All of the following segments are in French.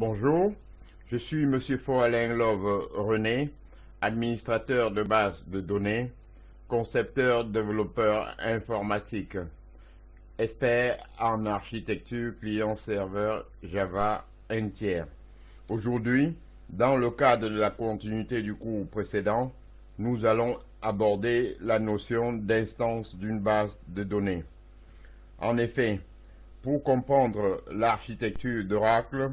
Bonjour, je suis Monsieur Alain Love René, administrateur de base de données, concepteur développeur informatique, expert en architecture client-serveur Java entière. Aujourd'hui, dans le cadre de la continuité du cours précédent, nous allons aborder la notion d'instance d'une base de données. En effet, pour comprendre l'architecture d'Oracle,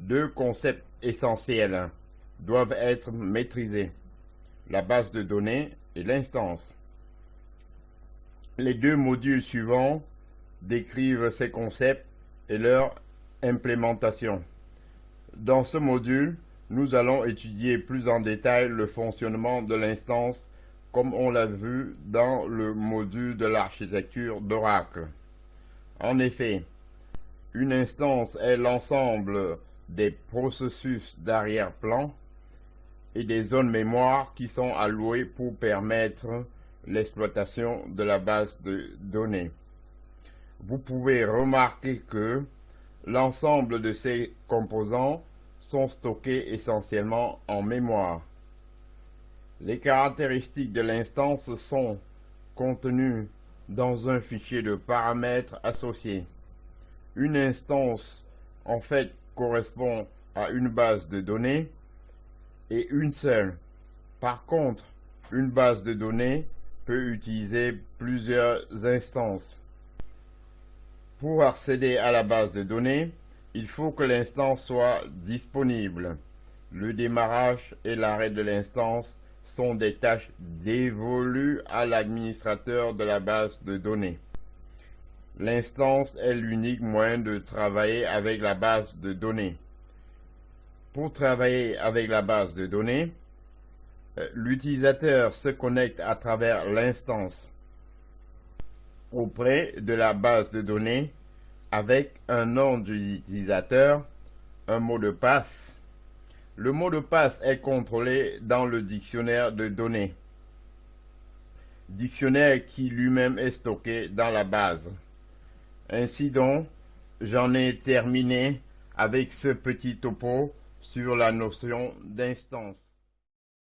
deux concepts essentiels doivent être maîtrisés, la base de données et l'instance. Les deux modules suivants décrivent ces concepts et leur implémentation. Dans ce module, nous allons étudier plus en détail le fonctionnement de l'instance comme on l'a vu dans le module de l'architecture d'Oracle. En effet, une instance est l'ensemble des processus d'arrière-plan et des zones mémoire qui sont allouées pour permettre l'exploitation de la base de données. Vous pouvez remarquer que l'ensemble de ces composants sont stockés essentiellement en mémoire. Les caractéristiques de l'instance sont contenues dans un fichier de paramètres associés. Une instance, en fait, correspond à une base de données et une seule. Par contre, une base de données peut utiliser plusieurs instances. Pour accéder à la base de données, il faut que l'instance soit disponible. Le démarrage et l'arrêt de l'instance sont des tâches dévolues à l'administrateur de la base de données. L'instance est l'unique moyen de travailler avec la base de données. Pour travailler avec la base de données, l'utilisateur se connecte à travers l'instance auprès de la base de données avec un nom d'utilisateur, un mot de passe. Le mot de passe est contrôlé dans le dictionnaire de données, dictionnaire qui lui-même est stocké dans la base. Ainsi donc, j'en ai terminé avec ce petit topo sur la notion d'instance.